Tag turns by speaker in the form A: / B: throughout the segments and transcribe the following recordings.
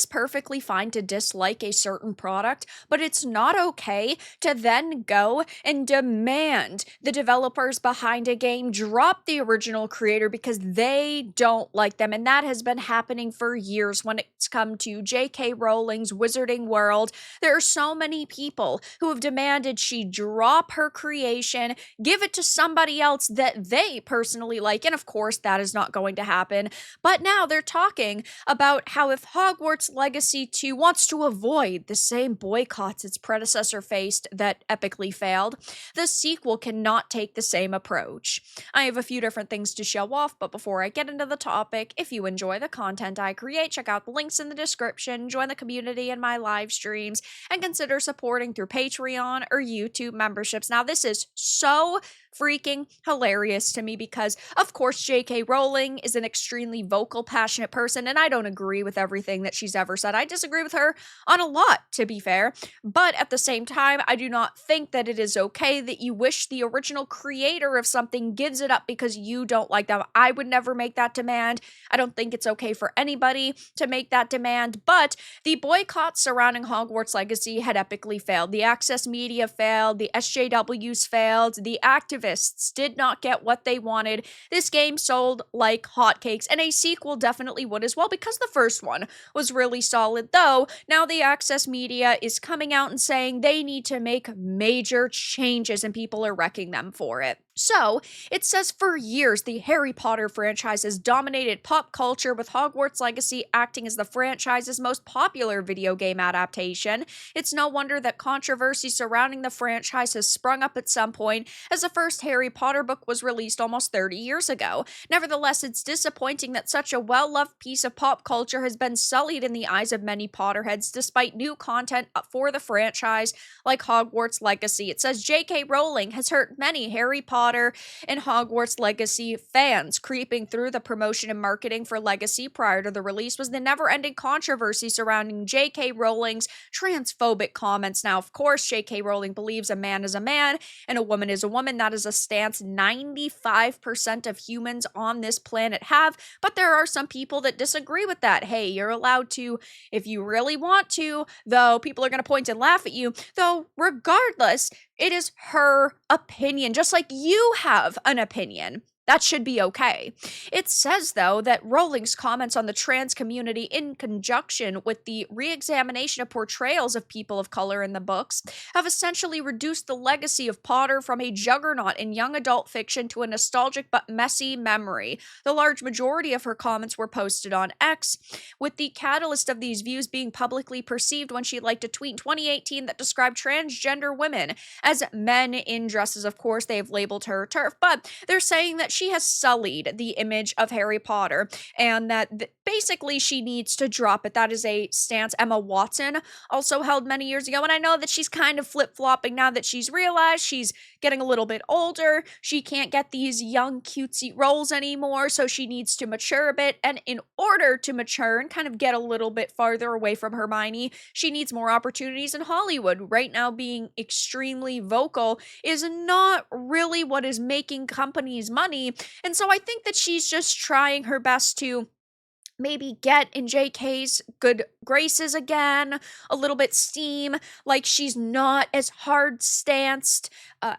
A: is perfectly fine to dislike a certain product, but it's not okay to then go and demand the developers behind a game drop the original creator because they don't like them. And that has been happening for years when it's come to J.K. Rowling's Wizarding World. There are so many people who have demanded she drop her creation, give it to somebody else that they personally like. And of course, that is not going to happen. But now they're talking about how if Hogwarts Legacy 2 wants to avoid the same boycotts its predecessor faced that epically failed, the sequel cannot take the same approach. I have a few different things to show off, but before I get into the topic, if you enjoy the content I create, check out the links in the description, join the community in my live streams, and consider supporting through Patreon or YouTube memberships. Now, this is so freaking hilarious to me because, of course, J.K. Rowling is an extremely vocal, passionate person, and I don't agree with everything that she's ever said. I disagree with her on a lot, to be fair, but at the same time, I do not think that it is okay that you wish the original creator of something gives it up because you don't like them. I would never make that demand. I don't think it's okay for anybody to make that demand, but the boycotts surrounding Hogwarts Legacy had epically failed. The Access Media failed, the SJWs failed, the activists did not get what they wanted. This game sold like hotcakes, and a sequel definitely would as well because the first one was really solid, though now the Access Media is coming out and saying they need to make major changes and people are wrecking them for it. So, it says for years the Harry Potter franchise has dominated pop culture, with Hogwarts Legacy acting as the franchise's most popular video game adaptation. It's no wonder that controversy surrounding the franchise has sprung up at some point, as the first Harry Potter book was released almost 30 years ago. Nevertheless, it's disappointing that such a well-loved piece of pop culture has been sullied in the eyes of many Potterheads despite new content for the franchise like Hogwarts Legacy. It says J.K. Rowling has hurt many Harry Potter and Hogwarts Legacy fans. Creeping through the promotion and marketing for Legacy prior to the release was the never-ending controversy surrounding J.K. Rowling's transphobic comments. Now, of course, J.K. Rowling believes a man is a man and a woman is a woman. That is a stance 95% of humans on this planet have, but there are some people that disagree with that. Hey, you're allowed to if you really want to, though people are going to point and laugh at you, though regardless, it is her opinion, just like you have an opinion. That should be okay. It says, though, that Rowling's comments on the trans community in conjunction with the re-examination of portrayals of people of color in the books have essentially reduced the legacy of Potter from a juggernaut in young adult fiction to a nostalgic but messy memory. The large majority of her comments were posted on X, with the catalyst of these views being publicly perceived when she liked a tweet in 2018 that described transgender women as men in dresses. Of course, they have labeled her TERF, but they're saying that she has sullied the image of Harry Potter and that basically she needs to drop it. That is a stance Emma Watson also held many years ago, and I know that she's kind of flip-flopping now that she's realized she's getting a little bit older. She can't get these young cutesy roles anymore, so she needs to mature a bit, and in order to mature and kind of get a little bit farther away from Hermione, she needs more opportunities in Hollywood. Right now, being extremely vocal is not really what is making companies money. And so I think that she's just trying her best to maybe get in JK's good graces again, a little bit steam, like she's not as hard-stanced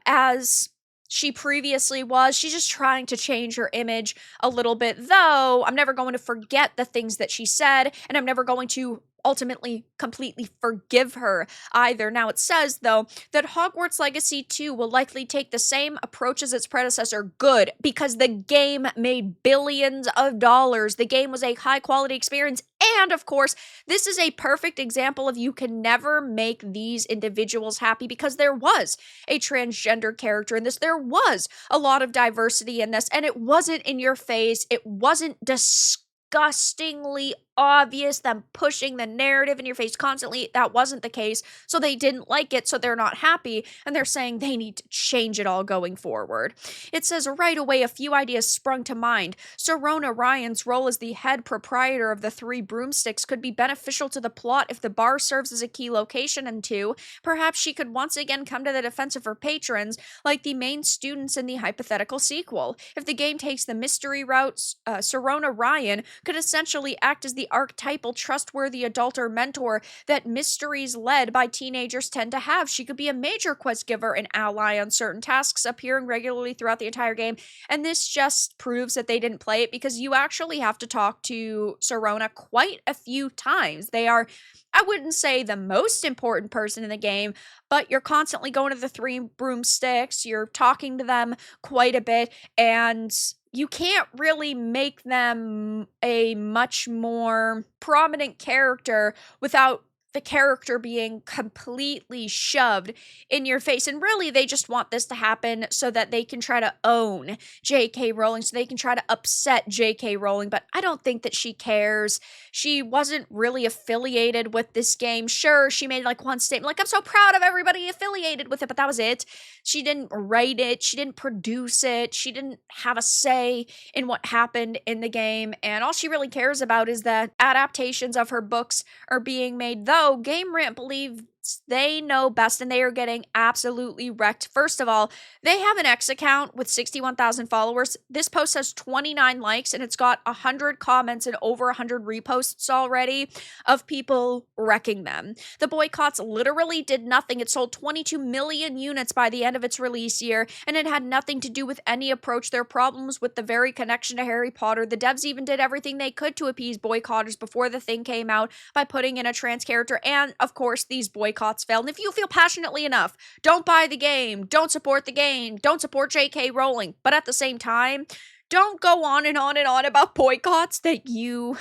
A: as she previously was. She's just trying to change her image a little bit, though I'm never going to forget the things that she said, and I'm never going to ultimately completely forgive her either. Now, it says, though, that Hogwarts Legacy 2 will likely take the same approach as its predecessor. Good, because the game made billions of dollars. The game was a high-quality experience, and, of course, this is a perfect example of you can never make these individuals happy because there was a transgender character in this. There was a lot of diversity in this, and it wasn't in your face. It wasn't disgustingly obvious, them pushing the narrative in your face constantly. That wasn't the case, so they didn't like it, so they're not happy, and they're saying they need to change it all going forward. It says right away a few ideas sprung to mind. Serona Ryan's role as the head proprietor of the Three Broomsticks could be beneficial to the plot if the bar serves as a key location in 2. Perhaps she could once again come to the defense of her patrons, like the main students in the hypothetical sequel. If the game takes the mystery route, Serona Ryan could essentially act as the the archetypal trustworthy adult or mentor that mysteries led by teenagers tend to have. She could be a major quest giver and ally on certain tasks, appearing regularly throughout the entire game. And this just proves that they didn't play it, because you actually have to talk to Sirona quite a few times. They are, I wouldn't say the most important person in the game, but you're constantly going to the three broomsticks, you're talking to them quite a bit, and you can't really make them a much more prominent character without the character being completely shoved in your face. And really, they just want this to happen so that they can try to own J.K. Rowling, so they can try to upset J.K. Rowling. But I don't think that she cares. She wasn't really affiliated with this game. Sure, she made like one statement, like, I'm so proud of everybody affiliated with it, but that was it. She didn't write it. She didn't produce it. She didn't have a say in what happened in the game. And all she really cares about is that adaptations of her books are being made, though Game Rant believes they know best, and they are getting absolutely wrecked. First of all, they have an X account with 61,000 followers. This post has 29 likes, and it's got 100 comments and over 100 reposts already of people wrecking them. The boycotts literally did nothing. It sold 22 million units by the end of its release year, and it had nothing to do with any approach. Their problems with the very connection to Harry Potter. The devs even did everything they could to appease boycotters before the thing came out by putting in a trans character, and of course, these boycotts failed. And if you feel passionately enough, don't buy the game, don't support the game, don't support J.K. Rowling. But at the same time, don't go on and on and on about boycotts that you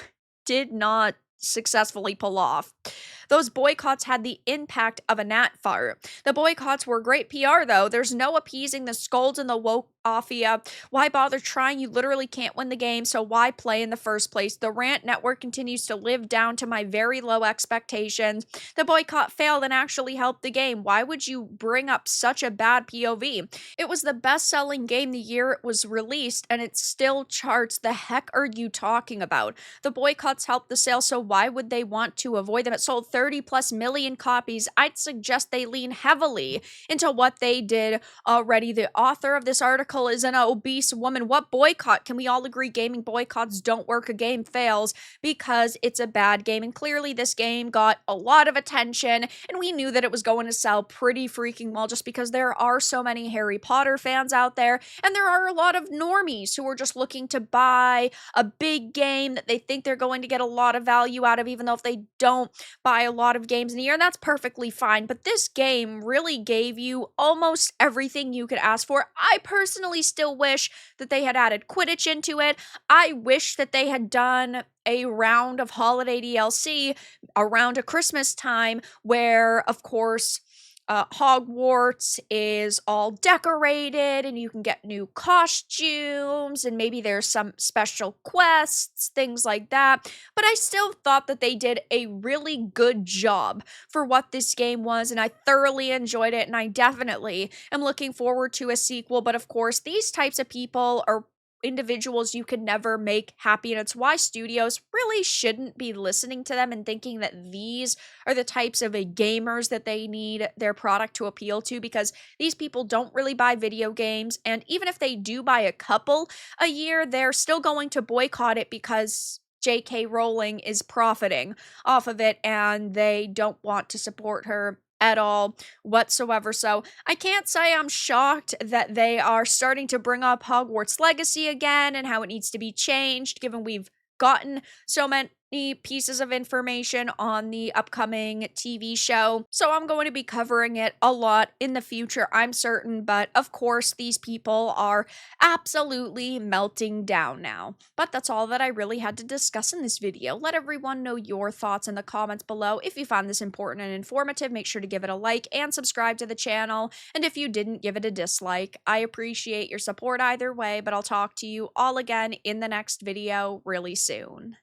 A: did not successfully pull off. Those boycotts had the impact of a gnat fart. The boycotts were great PR, though. There's no appeasing the scolds and the woke offia. Why bother trying? You literally can't win the game, so why play in the first place? The rant network continues to live down to my very low expectations. The boycott failed and actually helped the game. Why would you bring up such a bad POV? It was the best-selling game the year it was released, and it still charts. The heck are you talking about? The boycotts helped the sale, so why would they want to avoid them? It sold 30 plus million copies. I'd suggest they lean heavily into what they did already. The author of this article is an obese woman. What boycott? Can we all agree gaming boycotts don't work? A game fails because it's a bad game. And clearly this game got a lot of attention, and we knew that it was going to sell pretty freaking well, just because there are so many Harry Potter fans out there, and there are a lot of normies who are just looking to buy a big game that they think they're going to get a lot of value out of, even though if they don't buy a lot of games in a year, and that's perfectly fine. But this game really gave you almost everything you could ask for. I personally still wish that they had added Quidditch into it. I wish that they had done a round of holiday DLC around a Christmas time where, of course, Hogwarts is all decorated and you can get new costumes, and maybe there's some special quests, things like that. But I still thought that they did a really good job for what this game was, and I thoroughly enjoyed it, and I definitely am looking forward to a sequel. But of course, these types of people are individuals you could never make happy, and it's why studios really shouldn't be listening to them and thinking that these are the types of gamers that they need their product to appeal to, because these people don't really buy video games, and even if they do buy a couple a year, they're still going to boycott it because J.K. Rowling is profiting off of it, and they don't want to support her at all whatsoever. So I can't say I'm shocked that they are starting to bring up Hogwarts Legacy again and how it needs to be changed, given we've gotten so many pieces of information on the upcoming TV show. So I'm going to be covering it a lot in the future, I'm certain. But of course, these people are absolutely melting down now. But that's all that I really had to discuss in this video. Let everyone know your thoughts in the comments below. If you found this important and informative, make sure to give it a like and subscribe to the channel. And if you didn't, give it a dislike. I appreciate your support either way, but I'll talk to you all again in the next video really soon.